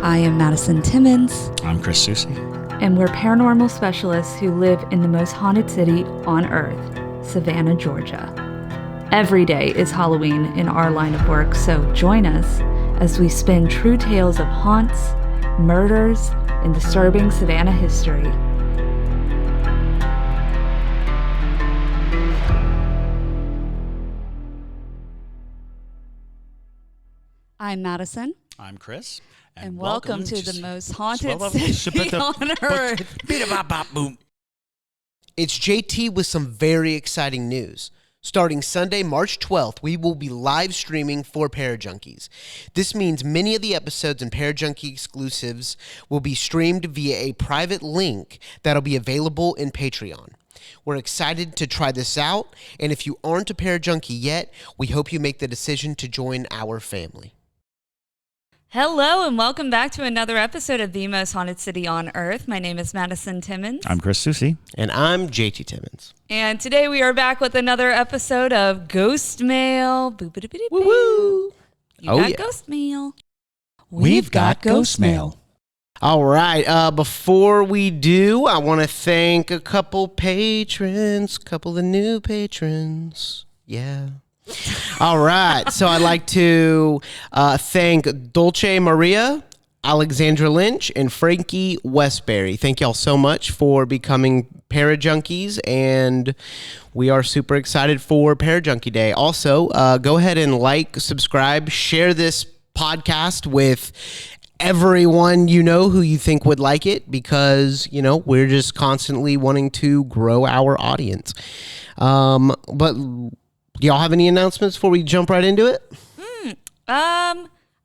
I am Madison Timmons. I'm Chris Soucy. And we're paranormal specialists who live in the most haunted city on earth, Savannah, Georgia. Every day is Halloween in our line of work, so join us as we spin true tales of haunts, murders, and disturbing Savannah history. I'm Madison. I'm Chris. And welcome to the most haunted city on earth. It's JT with some very exciting news. Starting Sunday, March 12th, we will be live streaming for Parajunkies. This means many of the episodes and Parajunkie exclusives will be streamed via a private link that'll be available in Patreon. We're excited to try this out, and if you aren't a Parajunkie yet, we hope you make the decision to join our family. Hello and welcome back to another episode of The Most Haunted City on Earth. My name is Madison Timmons. I'm Chris Soucy. And I'm JT Timmons. And today we are back with another episode of Ghostmail. Woo-woo! You got Ghostmail. We've got Ghostmail. All right, before we do, I want to thank a couple patrons, couple of new patrons. Yeah. All right, so I'd like to thank Dolce Maria, Alexandra Lynch, and Frankie Westbury. Thank y'all so much for becoming Parajunkies, and we are super excited for Parajunkie Day. Also, go ahead and like, subscribe, share this podcast with everyone you know who you think would like it, because, you know, we're just constantly wanting to grow our audience. But y'all have any announcements before we jump right into it?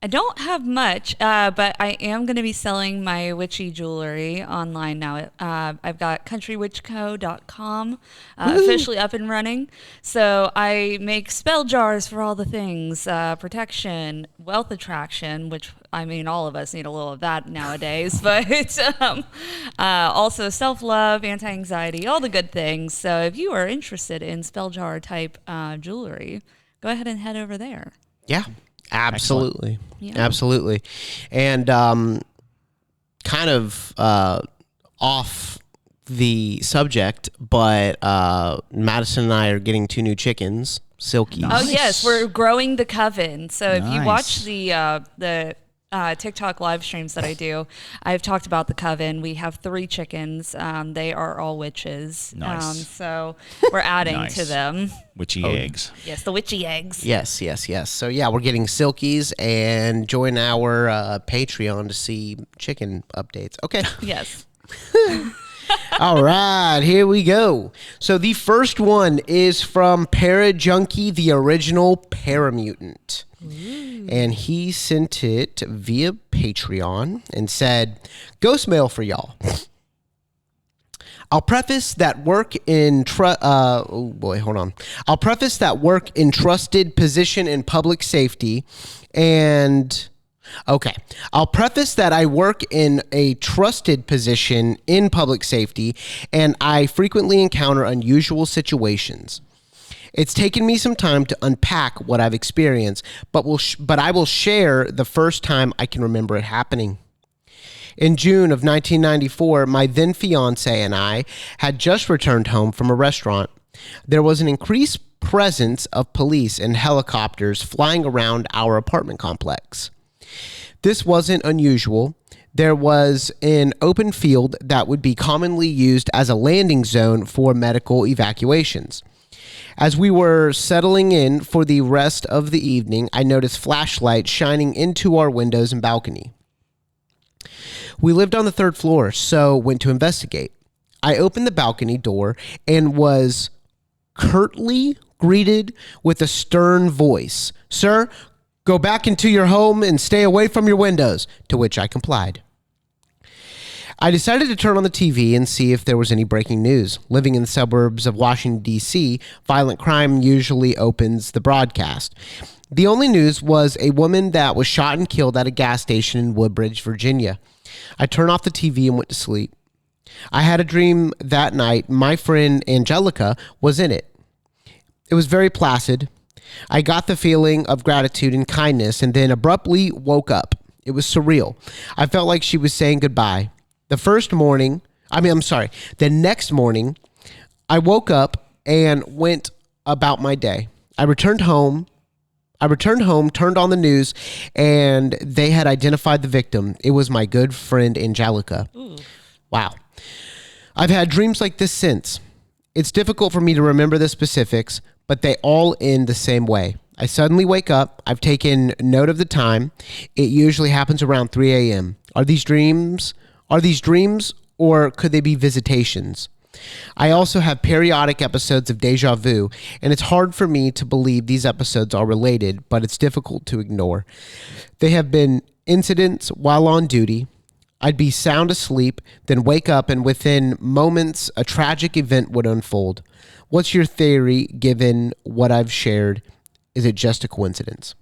I don't have much, but I am going to be selling my witchy jewelry online now. I've got countrywitchco.com officially up and running. So I make spell jars for all the things, protection, wealth attraction, which, I mean, all of us need a little of that nowadays, but also self-love, anti-anxiety, all the good things. So if you are interested in spell jar type jewelry, go ahead and head over there. Yeah. Absolutely. Yeah. Absolutely. And kind of off the subject, but Madison and I are getting 2 new chickens, Silkies. Nice. Oh, yes. We're growing the coven. So if you watch the TikTok live streams that I do, I've talked about the coven. We have 3 chickens. They are all witches. Nice. So we're adding to them. Witchy eggs. Yes, the witchy eggs. Yes. So, yeah, we're getting Silkies, and join our Patreon to see chicken updates. Okay. Yes. All right, here we go. So the first one is from Parajunkie, the original Paramutant. And he sent it via Patreon and said, Ghostmail for y'all. I'll preface that work in I'll preface that work in trusted position in public safety and I'll preface that I work in a trusted position in public safety, and I frequently encounter unusual situations. It's taken me some time to unpack what I've experienced, but I will share the first time I can remember it happening. In June of 1994, my then fiance and I had just returned home from a restaurant. There was an increased presence of police and helicopters flying around our apartment complex. This wasn't unusual. There was an open field that would be commonly used as a landing zone for medical evacuations. As we were settling in for the rest of the evening, I noticed flashlights shining into our windows and balcony. We lived on the 3rd floor, so went to investigate. I opened the balcony door and was curtly greeted with a stern voice. "Sir, go back into your home and stay away from your windows," to which I complied. I decided to turn on the TV and see if there was any breaking news. Living in the suburbs of Washington, D.C., violent crime usually opens the broadcast. The only news was a woman that was shot and killed at a gas station in Woodbridge, Virginia. I turned off the TV and went to sleep. I had a dream that night. My friend Angelica was in it. It was very placid. I got the feeling of gratitude and kindness and then abruptly woke up. It was surreal. I felt like she was saying goodbye. The next morning, I woke up and went about my day. I returned home, turned on the news, and they had identified the victim. It was my good friend Angelica. Ooh. Wow. I've had dreams like this since. It's difficult for me to remember the specifics, but they all end the same way. I suddenly wake up. I've taken note of the time. It usually happens around 3 a.m. Are these dreams, or could they be visitations? I also have periodic episodes of deja vu, and it's hard for me to believe these episodes are related, but it's difficult to ignore. They have been incidents while on duty. I'd be sound asleep, then wake up, and within moments, a tragic event would unfold. What's your theory given what I've shared? Is it just a coincidence?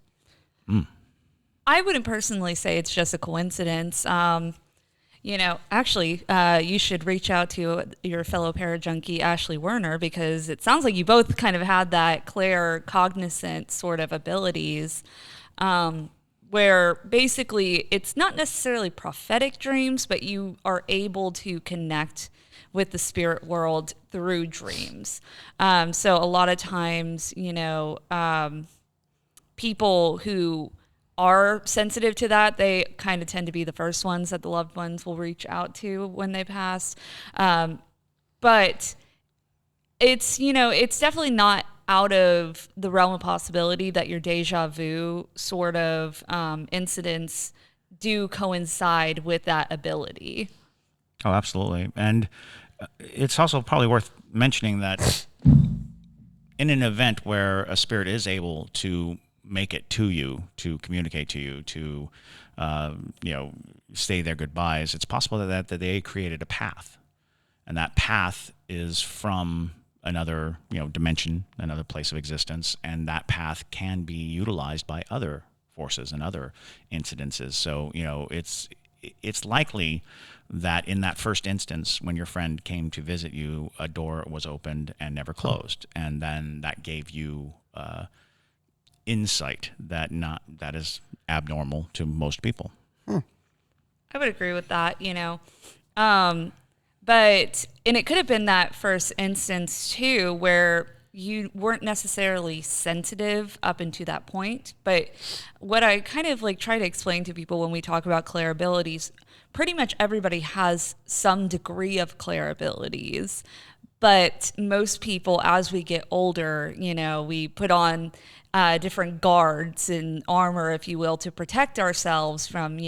I wouldn't personally say it's just a coincidence. Actually, you should reach out to your fellow parajunkie, Ashley Werner, because it sounds like you both kind of had that claircognizant sort of abilities, where basically it's not necessarily prophetic dreams, but you are able to connect with the spirit world through dreams. So a lot of times, people who are sensitive to that, they kind of tend to be the first ones that the loved ones will reach out to when they pass. But it's definitely not out of the realm of possibility that your deja vu sort of incidents do coincide with that ability. Oh, absolutely. And it's also probably worth mentioning that in an event where a spirit is able to make it to you, to communicate to you, to say their goodbyes, it's possible that they created a path, and that path is from another dimension, another place of existence, and that path can be utilized by other forces and other incidences. So it's likely that in that first instance, when your friend came to visit you, a door was opened and never closed, and then that gave you insight that is abnormal to most people. I would agree with that, but it could have been that first instance too, where you weren't necessarily sensitive up until that point. But what I kind of try to explain to people when we talk about clair abilities, pretty much everybody has some degree of clair abilities. But most people, as we get older, we put on different guards and armor, if you will, to protect ourselves from,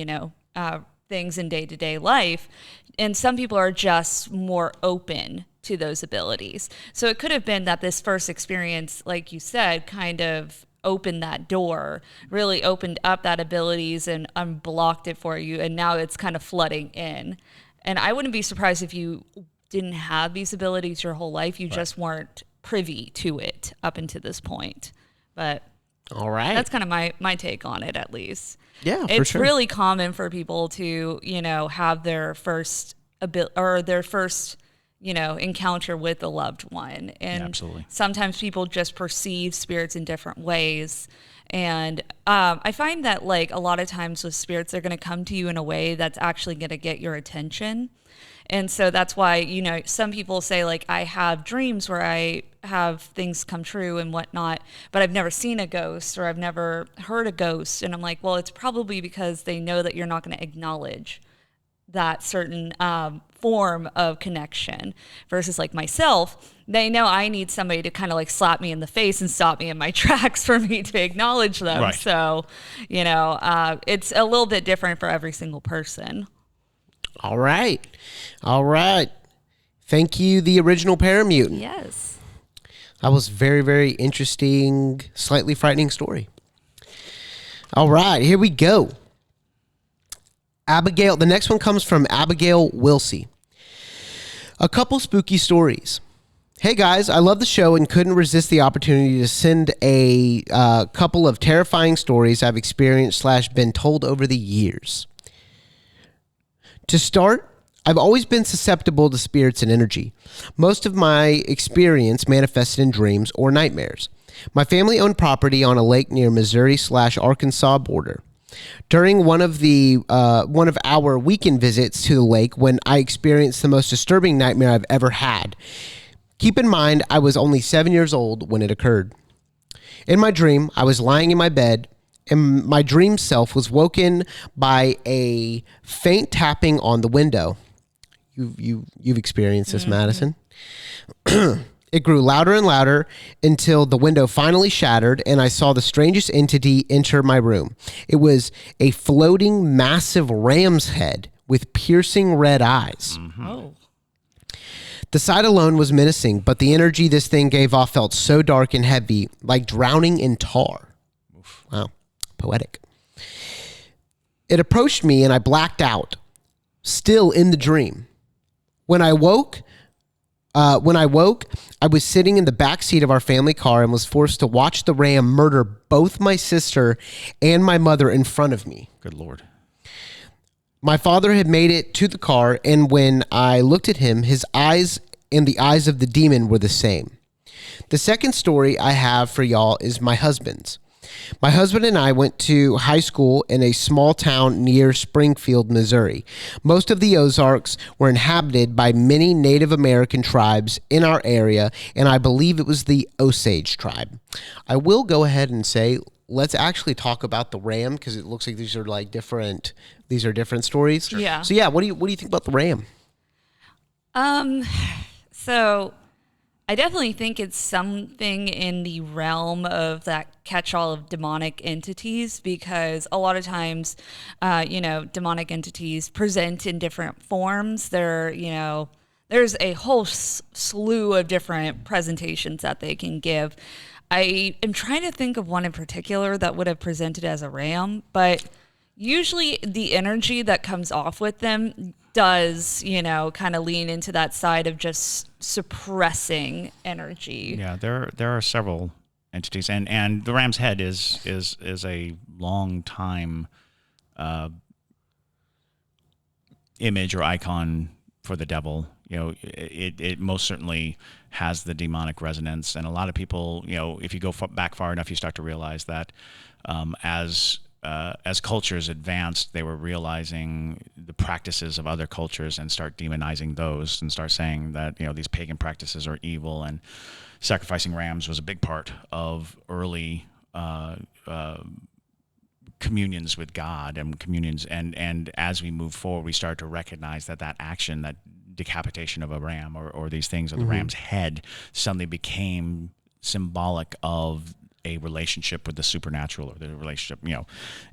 things in day-to-day life. And some people are just more open to those abilities. So it could have been that this first experience, like you said, kind of opened that door, really opened up that abilities and unblocked it for you. And now it's kind of flooding in. And I wouldn't be surprised if you didn't have these abilities your whole life. You just weren't privy to it up until this point. But all right, that's kind of my take on it, at least. Yeah, for it's sure. really common for people to have their first encounter with a loved one, and absolutely. Sometimes people just perceive spirits in different ways. And I find that a lot of times with spirits, they're going to come to you in a way that's actually going to get your attention. And so that's why, some people say I have dreams where I have things come true and whatnot, but I've never seen a ghost or I've never heard a ghost. And I'm like, well, it's probably because they know that you're not going to acknowledge that certain form of connection versus myself. They know I need somebody to kind of slap me in the face and stop me in my tracks for me to acknowledge them. Right. So, it's a little bit different for every single person. All right. Thank you, the original Paramutant. Yes. That was very, very interesting, slightly frightening story. All right, here we go. Abigail. The next one comes from Abigail Wilsey. A couple spooky stories. Hey guys, I love the show and couldn't resist the opportunity to send a couple of terrifying stories I've experienced / been told over the years. To start, I've always been susceptible to spirits and energy. Most of my experience manifested in dreams or nightmares. My family owned property on a lake near Missouri / Arkansas border. during one of our weekend visits to the lake when I experienced the most disturbing nightmare I've ever had. Keep in mind, I was only 7 years old when it occurred. In my dream, I was lying in my bed, and my dream self was woken by a faint tapping on the window. You've experienced this, Madison. It grew louder and louder until the window finally shattered, and I saw the strangest entity enter my room. It was a floating, massive ram's head with piercing red eyes. Oh. The sight alone was menacing, but the energy this thing gave off felt so dark and heavy, like drowning in tar. Wow, poetic. It approached me, and I blacked out, still in the dream. When I woke, I was sitting in the back seat of our family car and was forced to watch the ram murder both my sister and my mother in front of me. Good Lord. My father had made it to the car, and when I looked at him, his eyes and the eyes of the demon were the same. The second story I have for y'all is my husband's. My husband and I went to high school in a small town near Springfield, Missouri. Most of the Ozarks were inhabited by many Native American tribes in our area, and I believe it was the Osage tribe. I will go ahead and say, let's actually talk about the ram, because it looks like these are different stories. Yeah. So yeah, what do you think about the ram? So I definitely think it's something in the realm of that catch-all of demonic entities, because a lot of times, demonic entities present in different forms. There's a whole slew of different presentations that they can give. I am trying to think of one in particular that would have presented as a ram, but usually the energy that comes off with them does, kind of lean into that side of just suppressing energy. Yeah, there are several entities, and the ram's head is a long time image or icon for the devil. It most certainly has the demonic resonance, and a lot of people, if you go back far enough, you start to realize that as cultures advanced, they were realizing the practices of other cultures and start demonizing those and start saying that, these pagan practices are evil, and sacrificing rams was a big part of early communions with God and communions. And as we move forward, we start to recognize that action, that decapitation of a ram or these things, or the ram's head, suddenly became symbolic of a relationship with the supernatural, or the relationship,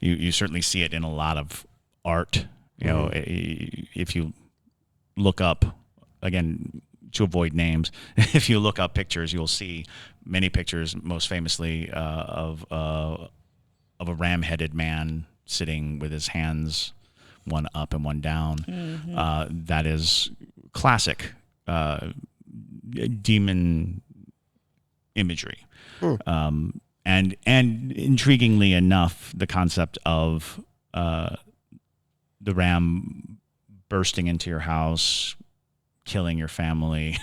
you certainly see it in a lot of art. If you look up, again, to avoid names, if you look up pictures, you'll see many pictures, most famously of a ram-headed man sitting with his hands one up and one down. That is classic demon imagery. And intriguingly enough, the concept of the ram bursting into your house, killing your family,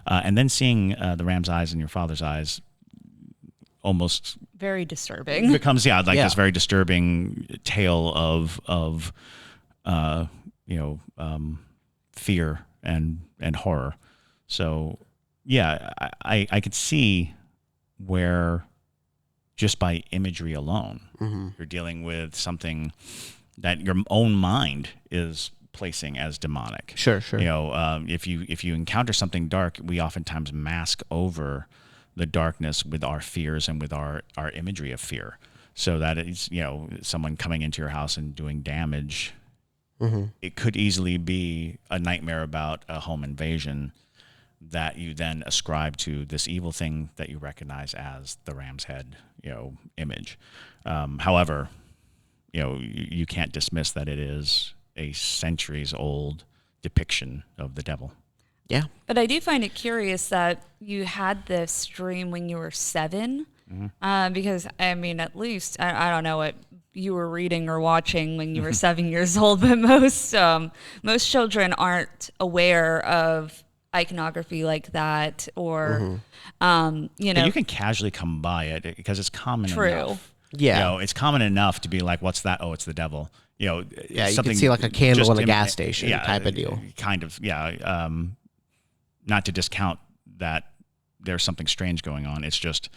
and then seeing the ram's eyes in your father's eyes, almost very disturbing. Becomes this very disturbing tale of fear and horror. So yeah, I could see where just by imagery alone, you're dealing with something that your own mind is placing as demonic. Sure. If you encounter something dark, we oftentimes mask over the darkness with our fears and with our imagery of fear. So that is, someone coming into your house and doing damage. It could easily be a nightmare about a home invasion that you then ascribe to this evil thing that you recognize as the ram's head, image. However, you can't dismiss that it is a centuries-old depiction of the devil. Yeah. But I do find it curious that you had this dream when you were 7, because, at least, I don't know what you were reading or watching when you were 7 years old, but most children aren't aware of iconography like that, or, You can casually come by it because it's common True. enough. Yeah. You know, it's common enough to be like, what's that? Oh, it's the devil. You know, Yeah, you something can see like a candle just in a gas station type of deal. Kind of, yeah. Not to discount that there's something strange going on. It's just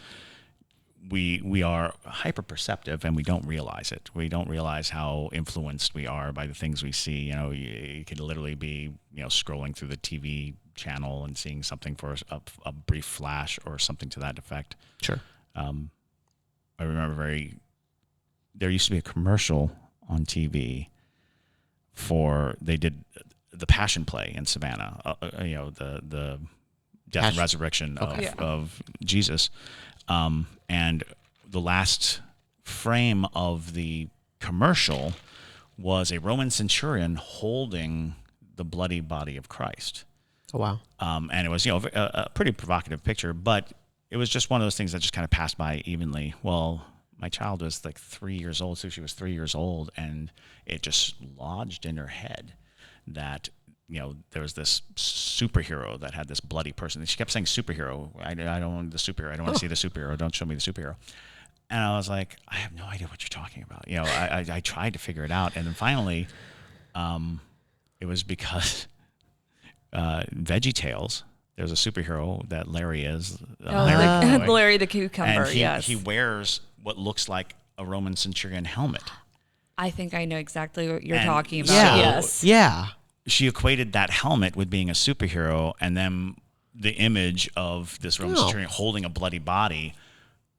we are hyper perceptive and we don't realize it. We don't realize how influenced we are by the things we see. You know, you could literally be, you know, scrolling through the TV channel and seeing something for a brief flash or something to that effect. Sure. I remember there used to be a commercial on TV they did the Passion Play in Savannah, you know, the death and resurrection of Jesus. And the last frame of the commercial was a Roman centurion holding the bloody body of Christ. Oh, wow. And it was, you know, a pretty provocative picture, but it was just one of those things that just kind of passed by evenly. Well, my child was like 3 years old, so she was 3 years old, and it just lodged in her head that, you know, there was this superhero that had this bloody person. And she kept saying superhero. I don't want the superhero. I don't want to see the superhero. Don't show me the superhero. And I was like, I have no idea what you're talking about. You know, I tried to figure it out. And then finally, it was because VeggieTales, there's a superhero that Larry is. Larry the Cucumber, and he wears what looks like a Roman centurion helmet. I think I know exactly what you're talking about. Yeah. Yes. Yeah. She equated that helmet with being a superhero, and then the image of this Roman centurion holding a bloody body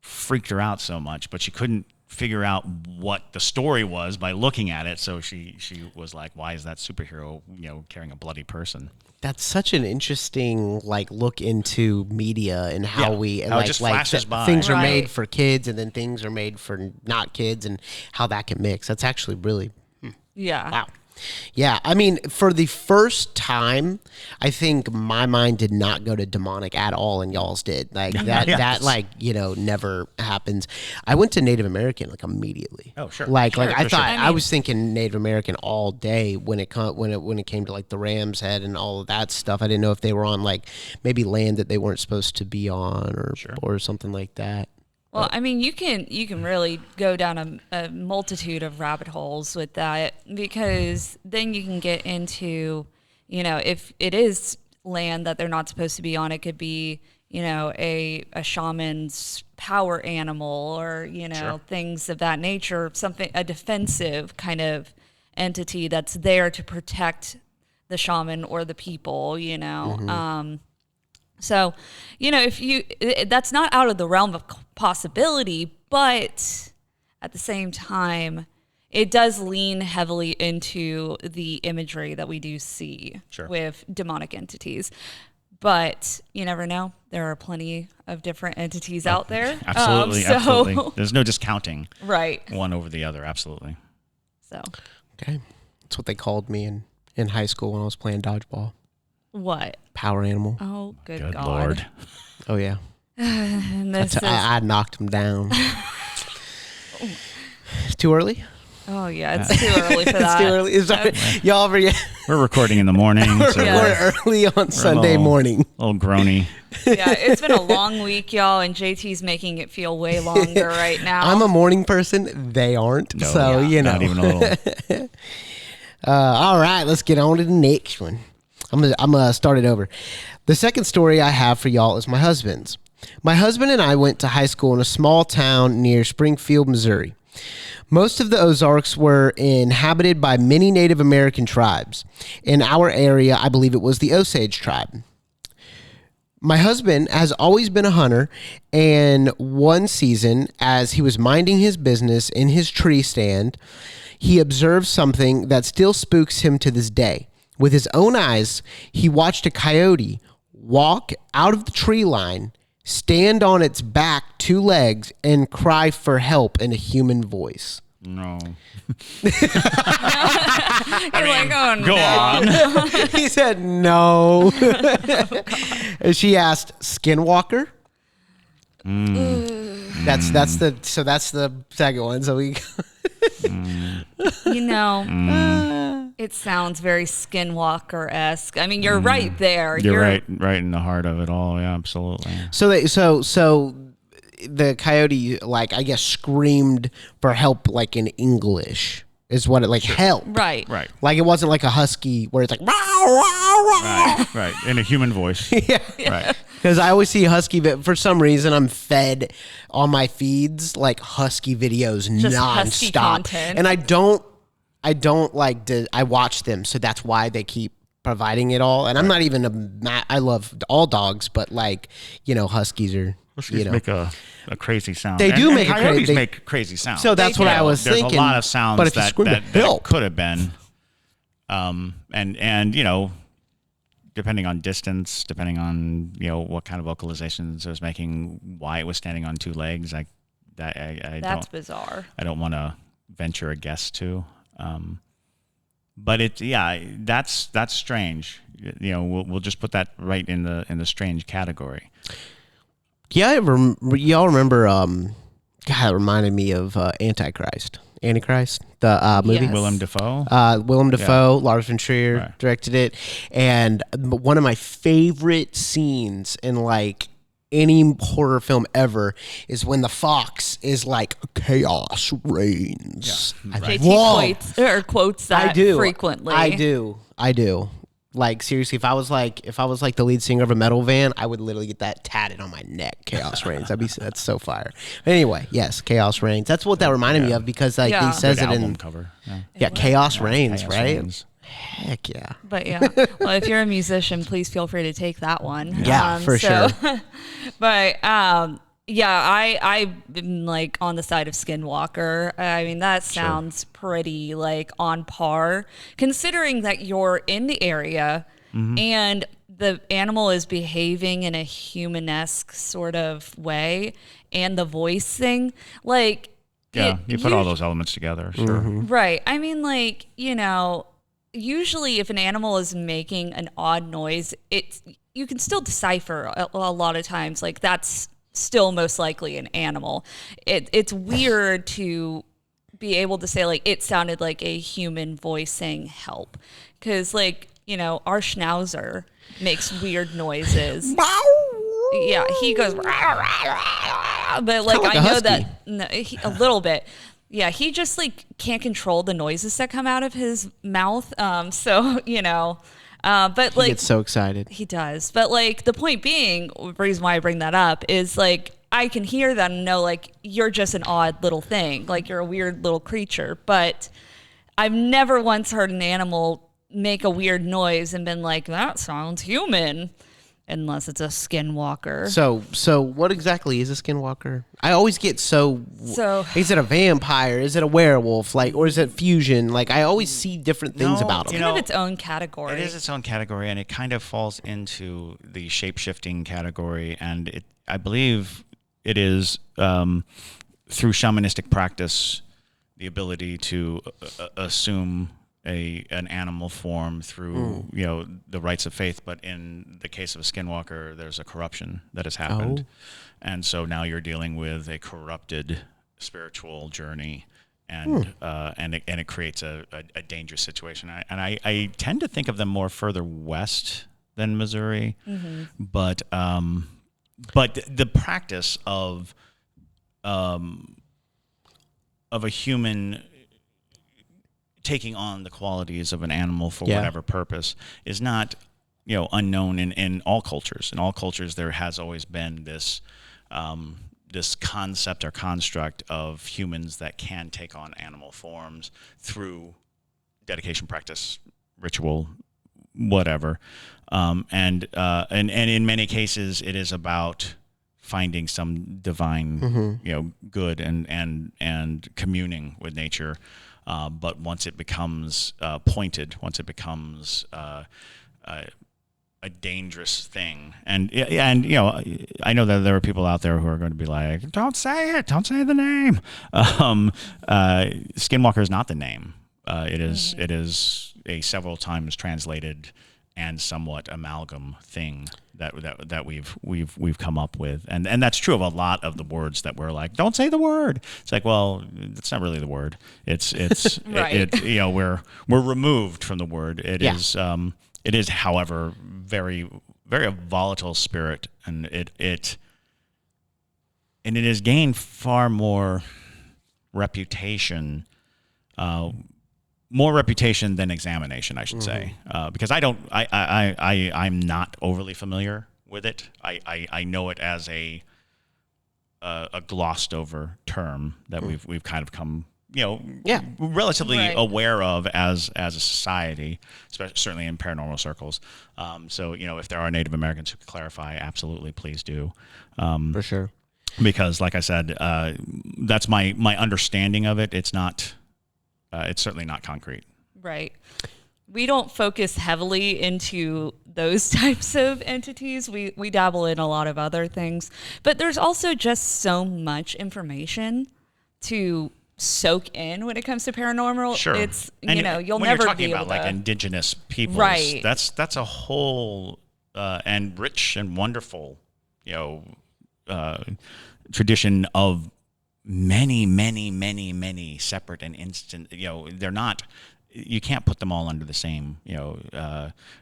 freaked her out so much, but she couldn't figure out what the story was by looking at it. So she was like, why is that superhero, you know, carrying a bloody person? That's such an interesting look into media and how we and how it just flashes by. Things are made for kids and then things are made for not kids and how that can mix. That's actually really wow. Yeah, I mean, for the first time, I think my mind did not go to demonic at all, and y'all's did. Like that, never happens. I went to Native American immediately. Oh, sure. I thought I was thinking Native American all day when it came to the Ram's Head and all of that stuff. I didn't know if they were on maybe land that they weren't supposed to be on or something like that. Well, I mean, you can really go down a multitude of rabbit holes with that, because then you can get into, you know, if it is land that they're not supposed to be on, it could be, you know, a shaman's power animal or, you know, things of that nature, a defensive kind of entity that's there to protect the shaman or the people, you know. Mm-hmm. So, you know, that's not out of the realm of possibility, but at the same time, it does lean heavily into the imagery that we do see with demonic entities. But you never know. There are plenty of different entities out there. Absolutely, absolutely. There's no discounting one over the other, absolutely. So, okay. That's what they called me in high school when I was playing dodgeball. What? Power animal. Oh, good God. Lord. Oh, yeah. And I knocked him down. It's too early? Oh, yeah. It's too early for that. It's too early. Y'all we're recording in the morning. We're early on Sunday morning. A little groany. Yeah, it's been a long week, y'all, and JT's making it feel way longer right now. I'm a morning person. They aren't. You know. Not even a little. All right, let's get on to the next one. I'm gonna start it over. The second story I have for y'all is my husband's. My husband and I went to high school in a small town near Springfield, Missouri. Most of the Ozarks were inhabited by many Native American tribes. In our area, I believe it was the Osage tribe. My husband has always been a hunter, and one season, as he was minding his business in his tree stand, he observed something that still spooks him to this day. With his own eyes, he watched a coyote walk out of the tree line, stand on its back 2 legs, and cry for help in a human voice. No. You're like, oh, go on. He said no. And she asked, Skinwalker? That's the second one. So we you know, it sounds very Skinwalker-esque. I mean, you're right there. You're right in the heart of it all. Yeah, absolutely. So the coyote, like, I guess, screamed for help, like, in English. Is what it, like, help. Right. Right. Like, it wasn't like a husky where it's like, "Wow, wow, wow." Right. In a human voice. Yeah. Right. Because I always see husky, but for some reason I'm fed on my feeds like husky videos Just nonstop, husky content. and I don't like I watch them, so that's why they keep providing it all. And I'm not even I love all dogs, but like, huskies are. Huskies make a crazy sound. They do make a coyotes crazy. make crazy sounds. So that's what I was There's thinking. a lot of sounds but if you scream that help, could have been, and depending on distance, depending on what kind of vocalizations it was making, why it was standing on two legs, That's bizarre. I don't want to venture a guess to. But that's strange. We'll just put that right in the strange category. yeah, y'all remember? God, it reminded me of Antichrist, the movie. Yes. Willem Dafoe. Willem Dafoe, Lars von Trier Right. directed it, and one of my favorite scenes in like any horror film ever is when the fox is like, "Chaos reigns." Yeah, I right. JT quotes that I do frequently. I do. Like, seriously, if I was like the lead singer of a metal band, I would literally get that tatted on my neck. Chaos reigns. That's so fire. But anyway, yes, Chaos reigns. That's what that reminded me of, because like Yeah. he says Good it album in cover. Chaos reigns, Chaos right? Reigns. Heck yeah. But yeah, well, if you're a musician, please feel free to take that one. Yeah, for sure. But I've been like on the side of Skinwalker. I mean, that sounds pretty like on par, considering that you're in the area and the animal is behaving in a human-esque sort of way, and the voice thing, like. Yeah, you put all those elements together. Sure. Right. I mean, like, usually if an animal is making an odd noise, you can still decipher a lot of times, like, that's still most likely an animal. It's weird to be able to say, like, it sounded like a human voice saying help, because, like, our Schnauzer makes weird noises. Yeah, he goes, but like, like I a know husky. that a little bit. Yeah, he just like can't control the noises that come out of his mouth. But He like, gets so excited. he does. But like, the point being, the reason why I bring that up is like, I can hear that and know, like, you're just an odd little thing, like you're a weird little creature. But I've never once heard an animal make a weird noise and been like, that sounds human. Unless it's a skinwalker. So what exactly is a skinwalker? I always get so is it a vampire? Is it a werewolf? Like, or is it fusion? Like, I always see different things No, about them. It's kind of its own category. It is its own category, and it kind of falls into the shape-shifting category. And I believe it is through shamanistic practice, the ability to assume an animal form through the rites of faith. But in the case of a skinwalker, there's a corruption that has happened, and so now you're dealing with a corrupted spiritual journey, and it creates a dangerous situation. I tend to think of them more further west than Missouri, but the practice of a human taking on the qualities of an animal for whatever purpose is not, unknown in all cultures. In all cultures, there has always been this this concept or construct of humans that can take on animal forms through dedication, practice, ritual, whatever. And in many cases, it is about finding some divine, good and communing with nature. But once it becomes pointed, once it becomes a dangerous thing, and I know that there are people out there who are going to be like, "Don't say it, don't say the name." Skinwalker is not the name. It is a several times translated and somewhat amalgam thing that we've come up with, and that's true of a lot of the words that we're like, don't say the word. It's like, well, it's not really the word. It's Right. we're removed from the word. It is, however, very very volatile spirit, and it and it has gained far more reputation, more reputation than examination, I should say, because I'm not overly familiar with it. I know it as a glossed over term that we've kind of come, relatively aware of as a society, certainly in paranormal circles. So if there are Native Americans who could clarify, absolutely, please do. For sure. Because, like I said, that's my understanding of it. It's not. It's certainly not concrete. Right. We don't focus heavily into those types of entities. We dabble in a lot of other things, but there's also just so much information to soak in when it comes to paranormal. Sure. It's and you'll when never you're talking be about able to, like indigenous peoples, right? That's a whole and rich and wonderful tradition of many separate and instant. They're not. You can't put them all under the same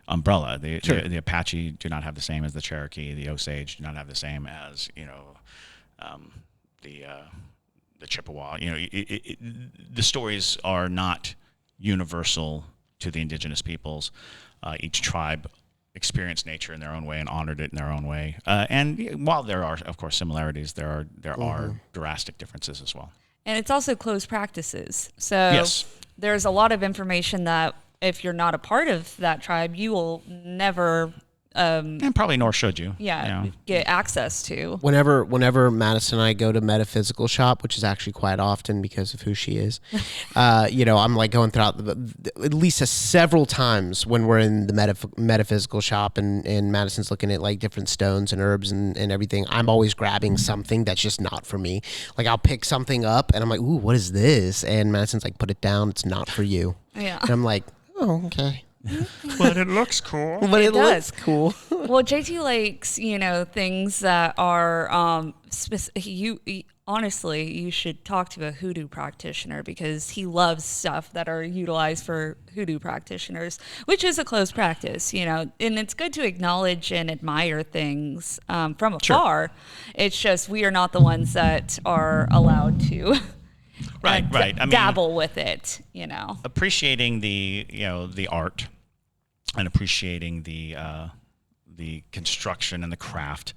umbrella. The Apache do not have the same as the Cherokee. The Osage do not have the same as the Chippewa. The stories are not universal to the indigenous peoples. Each tribe experienced nature in their own way and honored it in their own way. And while there are, of course, similarities, there are drastic differences as well. And it's also closed practices. So yes. There's a lot of information that if you're not a part of that tribe, you will never and probably nor should you. Get access to. Whenever Madison and I go to metaphysical shop, which is actually quite often because of who she is, I'm like going throughout at least several times when we're in the metaphysical shop and Madison's looking at like different stones and herbs and everything. I'm always grabbing something that's just not for me. Like I'll pick something up and I'm like, ooh, what is this? And Madison's like, put it down. It's not for you. Yeah. And I'm like, oh, okay. But it looks cool. But it looks cool. Well, JT likes, things that are honestly, you should talk to a hoodoo practitioner because he loves stuff that are utilized for hoodoo practitioners, which is a closed practice, and it's good to acknowledge and admire things from afar. Sure. It's just we are not the ones that are allowed to right. I mean, dabble with it, appreciating the art and appreciating the construction and the craft.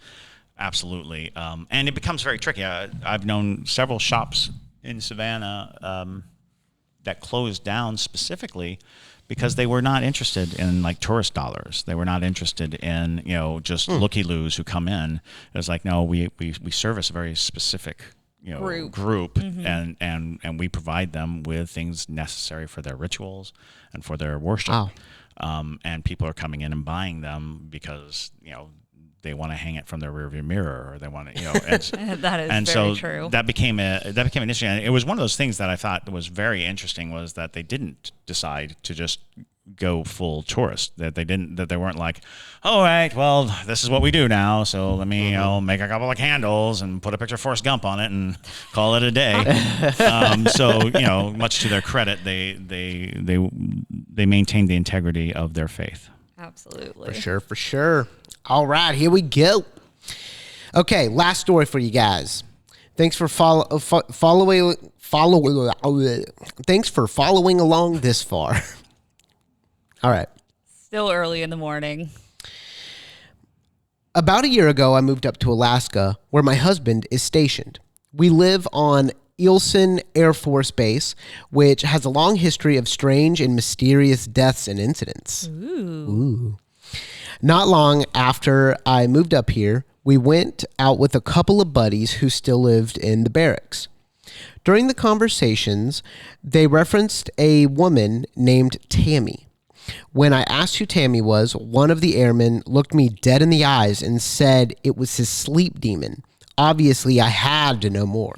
Absolutely. And it becomes very tricky. I've known several shops in Savannah that closed down specifically because they were not interested in like tourist dollars. They were not interested in, just looky-loos who come in. It was like, no, we service a very specific group and we provide them with things necessary for their rituals and for their worship. Wow. And people are coming in and buying them because, they want to hang it from their rearview mirror, or they want to, that is and very so true. that became an issue. And it was one of those things that I thought was very interesting was that they didn't decide to just go full tourist. That they weren't like, all right, well, this is what we do now. So let me, make a couple of candles and put a picture of Forrest Gump on it and call it a day. So much to their credit, they maintained the integrity of their faith. Absolutely. For sure. All right, here we go. Okay, last story for you guys. Thanks for following. Thanks for following along this far. All right. Still early in the morning. About a year ago, I moved up to Alaska, where my husband is stationed. We live on Eielson Air Force Base, which has a long history of strange and mysterious deaths and incidents. Ooh. Not long after I moved up here, we went out with a couple of buddies who still lived in the barracks. During the conversations, they referenced a woman named Tammy. When I asked who Tammy was, one of the airmen looked me dead in the eyes and said it was his sleep demon. Obviously, I had to know more.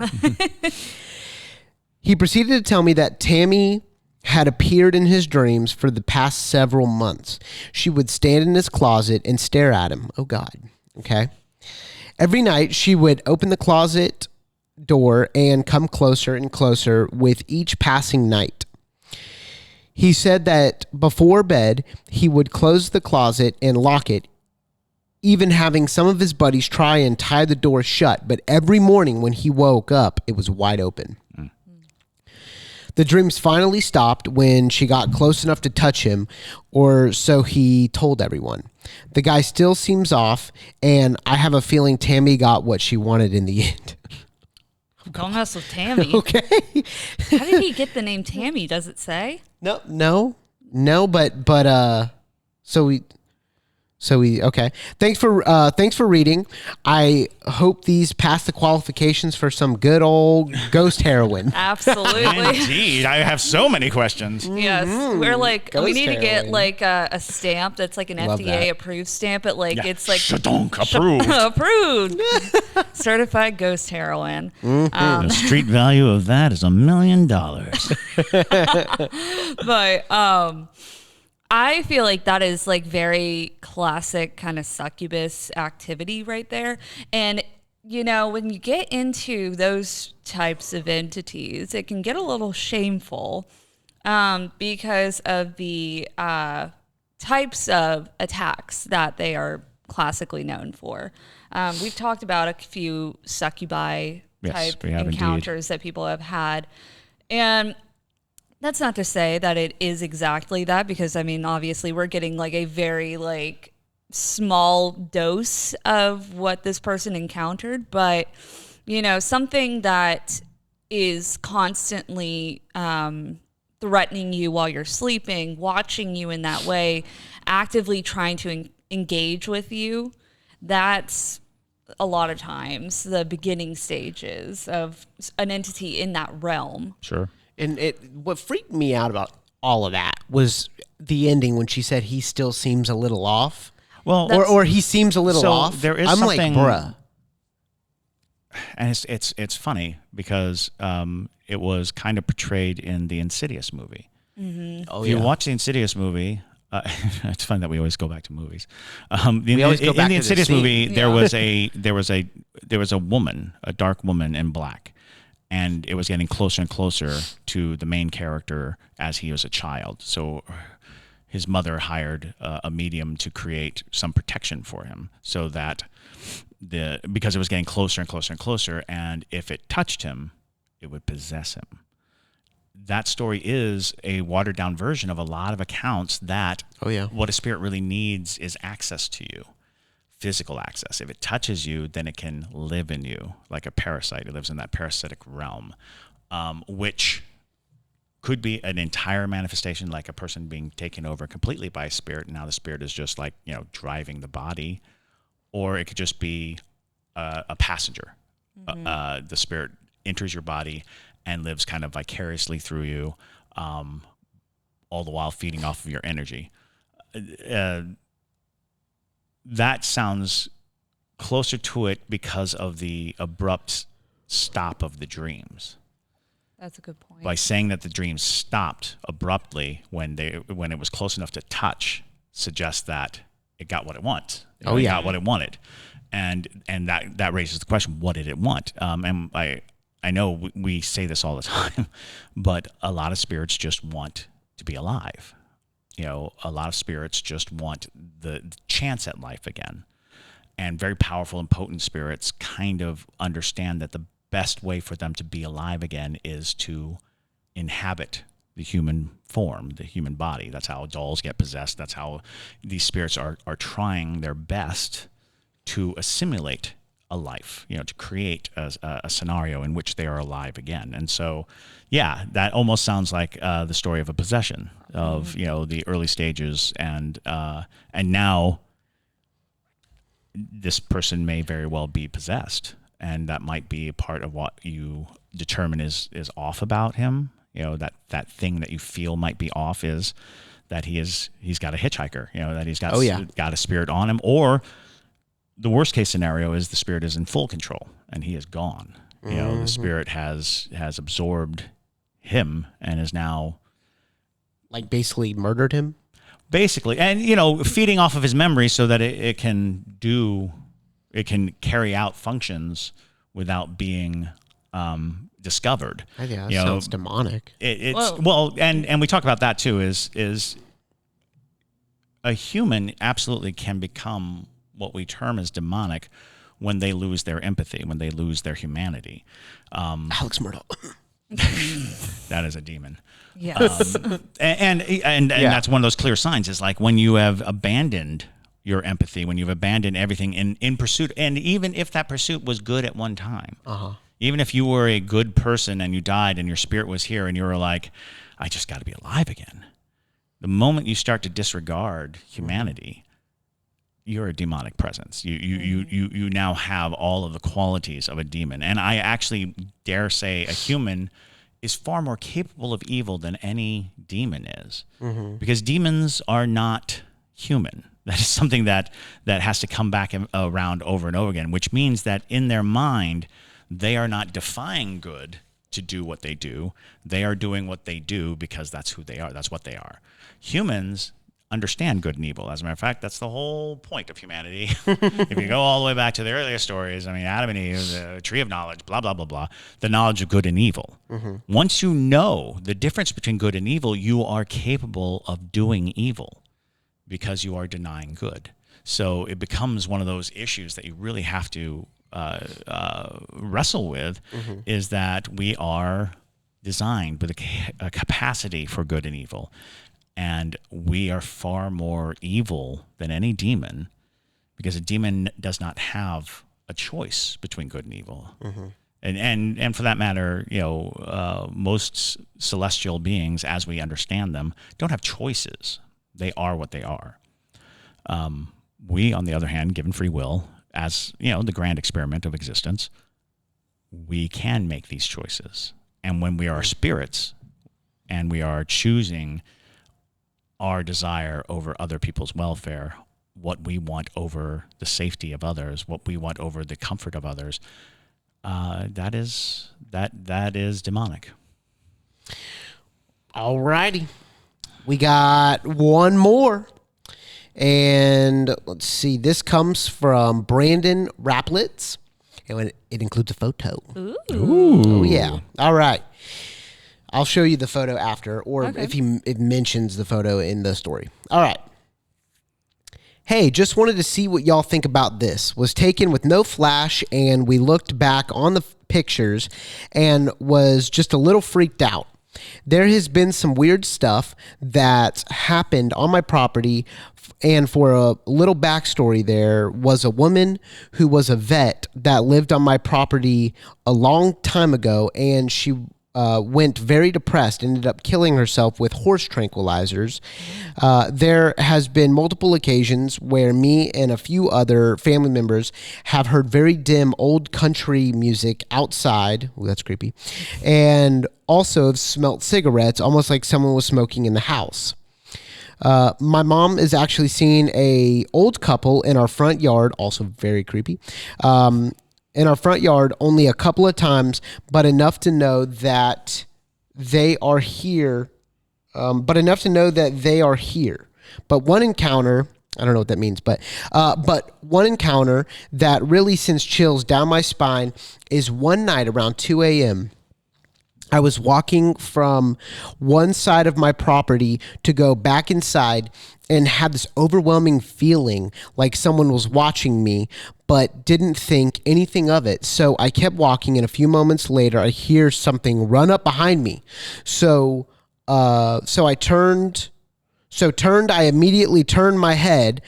He proceeded to tell me that Tammy had appeared in his dreams for the past several months. She would stand in his closet and stare at him. Oh, God. Okay. Every night, she would open the closet door and come closer and closer with each passing night. He said that before bed, he would close the closet and lock it, even having some of his buddies try and tie the door shut, but every morning when he woke up, it was wide open. The dreams finally stopped when she got close enough to touch him, or so he told everyone. The guy still seems off, and I have a feeling Tammy got what she wanted in the end. Don't mess with Tammy. Okay. How did he get the name Tammy? Does it say? No, but so we okay. Thanks for reading. I hope these pass the qualifications for some good old ghost heroin. Absolutely. Indeed. I have so many questions. Yes, we're like Ghost we need to get heroin. like a stamp that's like an Love FDA that. approved stamp. It like Yeah. it's like Shadonk, approved. approved, certified ghost heroin. The street value of that is $1 million. But I feel like that is like very classic kind of succubus activity right there. And you know, when you get into those types of entities, it can get a little shameful because of the types of attacks that they are classically known for. We've talked about a few succubi Yes, type we have encounters that people have had. And that's not to say that it is exactly that, because I mean, obviously we're getting like a very like small dose of what this person encountered, but you know, something that is constantly threatening you while you're sleeping, watching you in that way, actively trying to engage with you, that's a lot of times the beginning stages of an entity in that realm. Sure. And what freaked me out about all of that was the ending when she said he still seems a little off. Well, Or he seems a little So off. there is I'm like, something- bruh. and it's funny because it was kind of portrayed in the Insidious movie. Oh, If you watch the Insidious movie, it's fun that we always go back to movies. We always go back in the to the Insidious scene. movie. There was a woman, a dark woman in black, and it was getting closer and closer to the main character as he was a child. So his mother hired a medium to create some protection for him, so that because it was getting closer and closer and closer, and if it touched him, it would possess him. That story is a watered down version of a lot of accounts that what a spirit really needs is access to you, physical access. If it touches you, then it can live in you like a parasite. It lives in that parasitic realm, which could be an entire manifestation, like a person being taken over completely by a spirit. And now the spirit is just like, driving the body, or it could just be a passenger. The spirit enters your body and lives kind of vicariously through you, all the while feeding off of your energy. That sounds closer to it because of the abrupt stop of the dreams. That's a good point. By saying that the dreams stopped abruptly when it was close enough to touch, suggests that it got what it wants. It got what it wanted, and that raises the question: what did it want? And I know we say this all the time, but a lot of spirits just want to be alive. A lot of spirits just want the chance at life again. And very powerful and potent spirits kind of understand that the best way for them to be alive again is to inhabit the human form, the human body. That's how dolls get possessed. That's how these spirits are trying their best to assimilate a life, to create a scenario in which they are alive again. And so, that almost sounds like the story of a possession of, the early stages. And now this person may very well be possessed. And that might be a part of what you determine is off about him. That thing that you feel might be off is that he's got a hitchhiker, that he's got a spirit on him, or the worst case scenario is the spirit is in full control and he is gone. The spirit has absorbed him and is now like basically murdered him. Basically, and feeding off of his memory so that it can carry out functions without being discovered. I think that sounds demonic. And we talk about that too. Is a human absolutely can become what we term as demonic when they lose their empathy, when they lose their humanity. Alex Murdaugh. That is a demon. Yes. And that's one of those clear signs, is like when you have abandoned your empathy, when you've abandoned everything in pursuit, and even if that pursuit was good at one time, even if you were a good person and you died and your spirit was here and you were like, I just got to be alive again. The moment you start to disregard humanity, you're a demonic presence. You now have all of the qualities of a demon. And I actually dare say a human is far more capable of evil than any demon is, because demons are not human. That is something that has to come back around over and over again, which means that in their mind, they are not defying good to do what they do. They are doing what they do because that's who they are. That's what they are. Humans understand good and evil. As a matter of fact, that's the whole point of humanity. If you go all the way back to the earliest stories, I mean, Adam and Eve, the tree of knowledge, blah, blah, blah, blah, the knowledge of good and evil. Once you know the difference between good and evil, you are capable of doing evil because you are denying good. So it becomes one of those issues that you really have to wrestle with, is that we are designed with a capacity for good and evil. And we are far more evil than any demon, because a demon does not have a choice between good and evil. And for that matter, most celestial beings, as we understand them, don't have choices. They are what they are. We, on the other hand, given free will, as the grand experiment of existence, we can make these choices. And when we are spirits and we are choosing our desire over other people's welfare, what we want over the safety of others, what we want over the comfort of others, that is demonic. All righty. We got one more. And let's see. This comes from Brandon Raplitz. And it includes a photo. Ooh. Oh, yeah. All right. I'll show you the photo after, or Okay. if it mentions the photo in the story. All right. Hey, just wanted to see what y'all think about this. Was taken with no flash, and we looked back on the pictures and was just a little freaked out. There has been some weird stuff that's happened on my property, and for a little backstory, there was a woman who was a vet that lived on my property a long time ago, and she went very depressed, ended up killing herself with horse tranquilizers. There has been multiple occasions where me and a few other family members have heard very dim old country music outside. Ooh, that's creepy. And also have smelt cigarettes, almost like someone was smoking in the house. My mom is actually seeing a old couple in our front yard, also very creepy. In our front yard only a couple of times, but enough to know that they are here. But one encounter, I don't know what that means, but one encounter that really sends chills down my spine is one night around 2 a.m. I was walking from one side of my property to go back inside and had this overwhelming feeling like someone was watching me, but didn't think anything of it. So I kept walking, and a few moments later, I hear something run up behind me. I immediately turned my head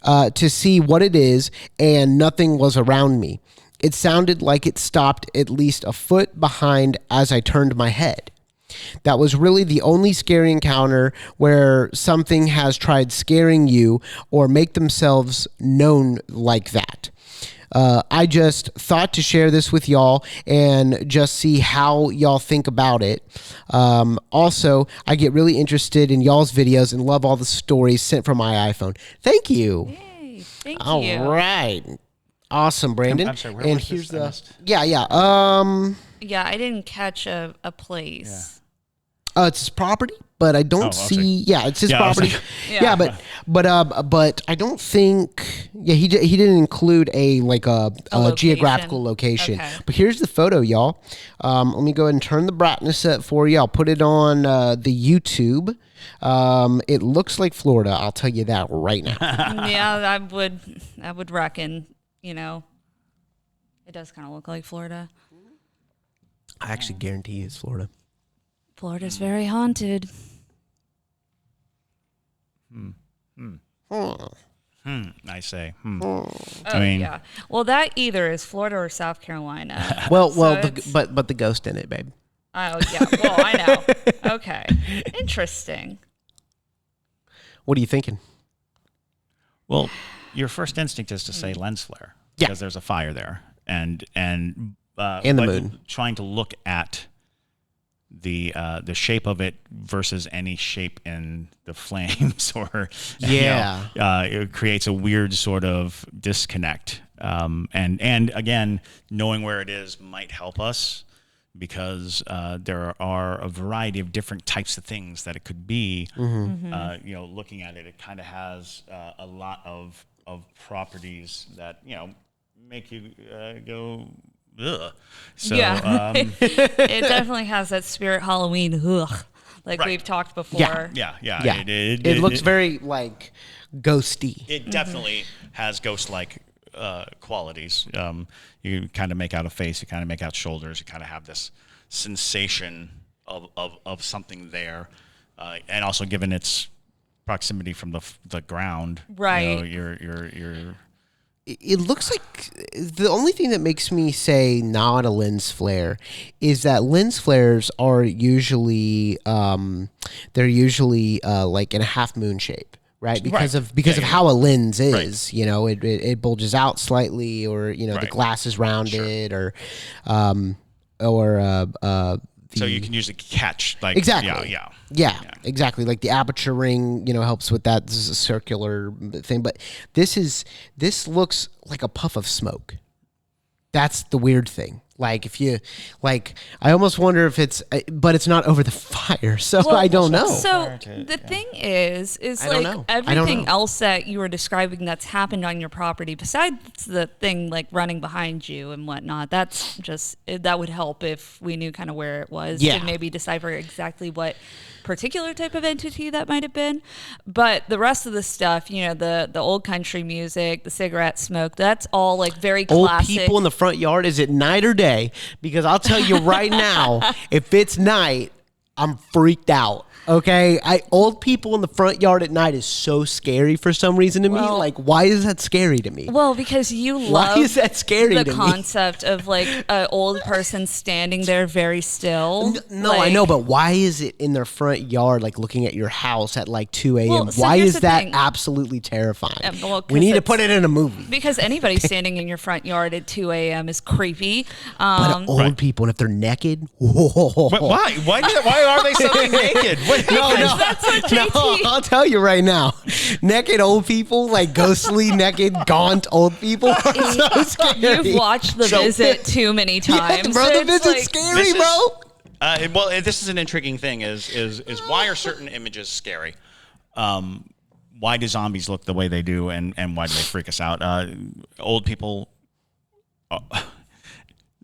to see what it is, and nothing was around me. It sounded like it stopped at least a foot behind as I turned my head. That was really the only scary encounter where something has tried scaring you or make themselves known like that. I just thought to share this with y'all and just see how y'all think about it. Also, I get really interested in y'all's videos and love all the stories sent from my iPhone. Thank you. Yay. Thank All you. right. Awesome, Brandon. I'm sorry, where and was here's this? I the missed. Yeah. Yeah, I didn't catch a place. It's his property, but I don't Oh, see. Yeah, it's his Yeah, I was property. like- yeah, But I don't think. Yeah, he didn't include a location. geographical location. Okay. But here's the photo, y'all. Let me go ahead and turn the brightness up for you. I'll put it on the YouTube. It looks like Florida. I'll tell you that right now. Yeah, I would reckon, it does kind of look like Florida. I actually guarantee it's Florida. Florida's very haunted. I say. Oh, I mean, yeah. Well, that either is Florida or South Carolina. Well, So but the ghost in it, babe. oh, yeah. Well, I know. Okay. Interesting. What are you thinking? well, your first instinct is to say lens flare Yeah. because there's a fire there, and the but moon. Trying to look at the shape of it versus any shape in the flames, or it creates a weird sort of disconnect. And again, knowing where it is might help us because there are a variety of different types of things that it could be. Looking at it, it kind of has a lot of properties that make you go. Ugh. So, Yeah. It definitely has that spirit Halloween, like Right. we've talked before. Yeah. Yeah. It looks very like ghosty. It definitely has ghost-like qualities. You kind of make out a face, you kind of make out shoulders, you kind of have this sensation of something there, and also given its proximity from the ground, Right. You're It looks like the only thing that makes me say not a lens flare is that lens flares are usually like in a half moon shape, right? Because of how a lens is, it bulges out slightly, or the Right. glass is rounded, or so you can usually catch exactly. Yeah. Exactly. Like the aperture ring, helps with that. This is a circular thing, but this looks like a puff of smoke. That's the weird thing. Like I almost wonder if but it's not over the fire, so Well, I don't know. So the thing is I don't know. I don't everything know. else that you were describing that's happened on your property, besides the thing like running behind you and whatnot, that's just that would help if we knew kind of where it was Yeah. to maybe decipher exactly what particular type of entity that might have been. But the rest of the stuff, the old country music, the cigarette smoke, that's all like very Old classic. people in the front yard, is it night or day? Because I'll tell you right now, if it's night, I'm freaked out. Okay, old people in the front yard at night is so scary for some reason to me. Well- Like, why is that scary to me? Well, because you Why love is that scary the to me? concept of like an old person standing there very still. No, I know, but why is it in their front yard, like looking at your house at like 2 a.m.? Well, so Why here's is the that thing. absolutely terrifying? Well, 'cause we need to it's- put it in a movie. Because anybody standing in your front yard at 2 a.m. is creepy. But old Right. people, and if they're naked, whoa. But why? Why are they suddenly naked? That's what No, JT. I'll tell you right now. Naked old people, like ghostly, naked, gaunt old people are so scary. You've watched The Visit too many times. Yes, bro, the It's visit's like- scary, This is- bro. Well, this is an intriguing thing. Is why are certain images scary? Why do zombies look the way they do, and why do they freak us out? Old people.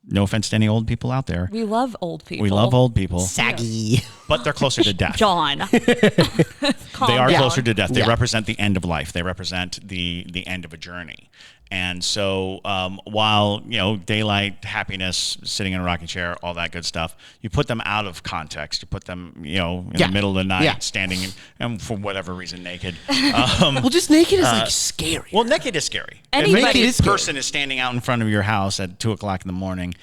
No offense to any old people out there. We love old people. We love old people, Saggy. but they're closer to death. John. They are closer to death. They Yeah. represent the end of life. They represent the end of a journey. And so while, daylight, happiness, sitting in a rocking chair, all that good stuff, you put them out of context. You put them, in Yeah. the middle of the night, Yeah. standing, and for whatever reason, naked. Well, just naked is like scary. Well, naked is scary. Anybody- If a Naked is scary. person is standing out in front of your house at 2:00 in the morning,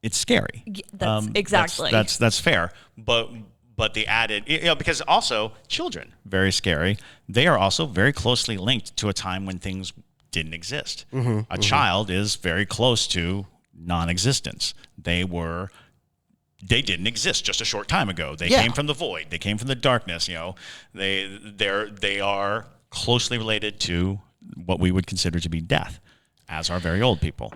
it's scary. That's exactly. That's fair. But the added, because also children, very scary. They are also very closely linked to a time when things didn't exist. A child is very close to non-existence. They didn't exist just a short time ago. They Yeah. came from the void. They came from the darkness. They are closely related to what we would consider to be death, as are very old people.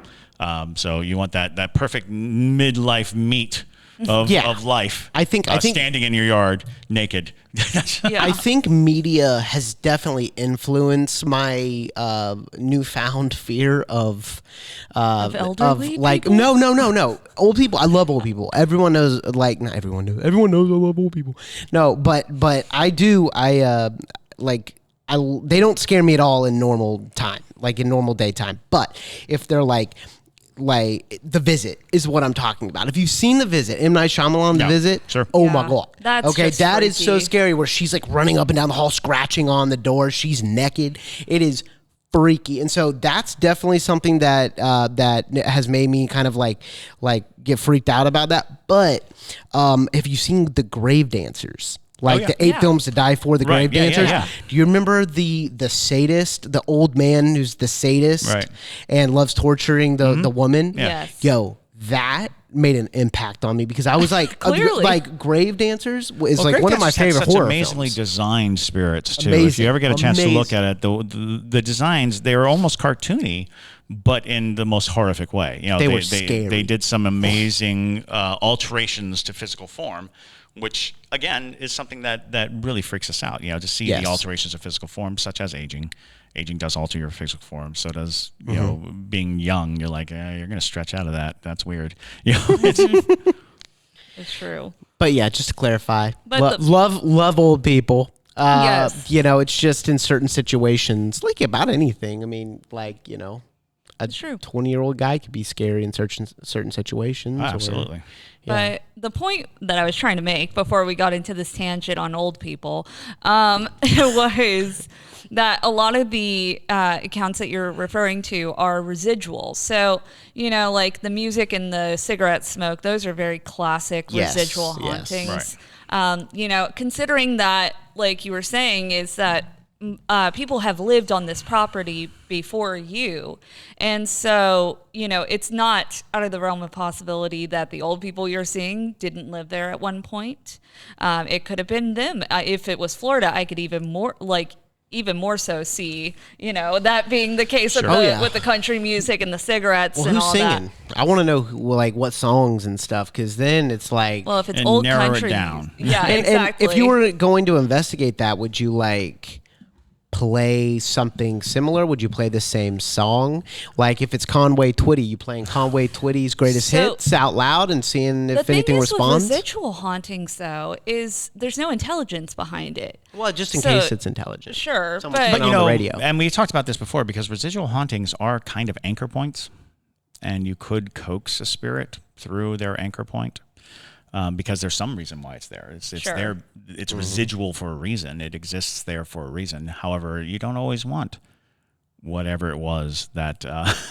So you want that perfect midlife meet of life. I think standing in your yard naked. Yeah. I think media has definitely influenced my newfound fear of elderly like people? no old people. I love old people. Everyone knows, like, not everyone knows. Everyone knows I love old people. No, but I do. They don't scare me at all in normal time, like in normal daytime. But if they're like The Visit is what I'm talking about. If you've seen The Visit, M. Night Shyamalan, The Visit, sure. oh Yeah, my God. that's okay, just that is so freaky. scary, where she's like running up and down the hall, scratching on the door. She's naked. It is freaky. And so that's definitely something that has made me kind of like get freaked out about that. But have you seen The Grave Dancers? Like the 8 films to die for, The Grave Dancers. Yeah. Do you remember the sadist, the old man who's the sadist and loves torturing the woman? Yeah. Yes. Yo, that made an impact on me, because I was like, Clearly. like Grave Dancers is like Grave one of my Dancers had favorite such horror amazingly films. designed spirits too. If Amazing. you ever get a chance to look Amazing. at it, the designs, they were almost cartoony, but in the most horrific way. You know, They were scary. They did some amazing alterations to physical form, which again is something that really freaks us out. You know, to see Yes. the alterations of physical form, such as aging. Aging does alter your physical form. So does you Mm-hmm. know, being young. You're like, you're going to stretch out of that. That's weird. You know, it's, It's true. But yeah, just to clarify, But love old people. Yes. You know, it's just in certain situations, like about anything. I mean, like, you know, a True. 20-year-old guy could be scary in certain situations. or- absolutely. But the point that I was trying to make before we got into this tangent on old people was that a lot of the accounts that you're referring to are residual. So, you know, like the music and the cigarette smoke, those are very classic Yes, residual yes. hauntings. You know, considering that, like you were saying, is that people have lived on this property before you. And so, you know, it's not out of the realm of possibility that the old people you're seeing didn't live there at one point. It could have been them. If it was Florida, I could even more so see, you know, that being the case with, Oh, yeah. with the country music and the cigarettes Well, and who's all singing? that. I want to know like what songs and stuff, because then it's like. Well, if it's And old narrow it country, down. yeah, and exactly. if you were going to investigate that, would you like play something similar? Would you play the same song? Like if it's Conway Twitty, you playing Conway Twitty's greatest So- hits out loud and seeing the if thing anything is responds? with residual hauntings, though, is there's no intelligence behind it. Well, just in So- case it's intelligent. Sure, Someone's but putting But on you know, the radio. and we talked about this before, because residual hauntings are kind of anchor points, and you could coax a spirit through their anchor point, because there's some reason why it's there. It's Sure. there. It's residual for a reason. It exists there for a reason. However, you don't always want whatever it was that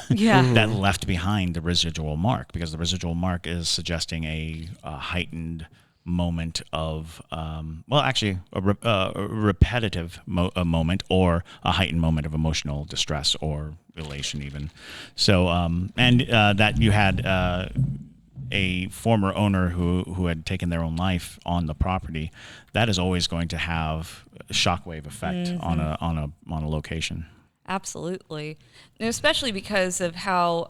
Yeah. that left behind the residual mark, because the residual mark is suggesting a heightened moment of a repetitive moment, or a heightened moment of emotional distress or elation even. So that you had a former owner who had taken their own life on the property, that is always going to have a shockwave effect on a location. Absolutely. And especially because of how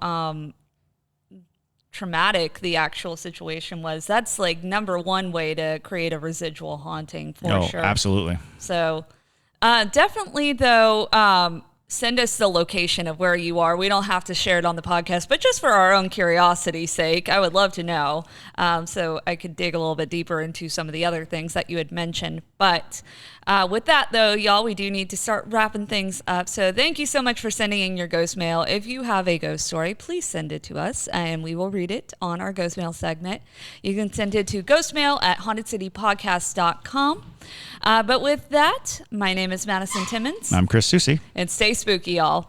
traumatic the actual situation was. That's like number one way to create a residual haunting for sure. Absolutely. So definitely, though, send us the location of where you are. We don't have to share it on the podcast, but just for our own curiosity's sake, I would love to know, so I could dig a little bit deeper into some of the other things that you had mentioned. But with that, though, y'all, we do need to start wrapping things up. So thank you so much for sending in your ghost mail. If you have a ghost story, please send it to us, and we will read it on our ghost mail segment. You can send it to ghostmail@hauntedcitypodcast.com. But with that, my name is Madison Timmons, I'm Chris Susi. and stay spooky, y'all.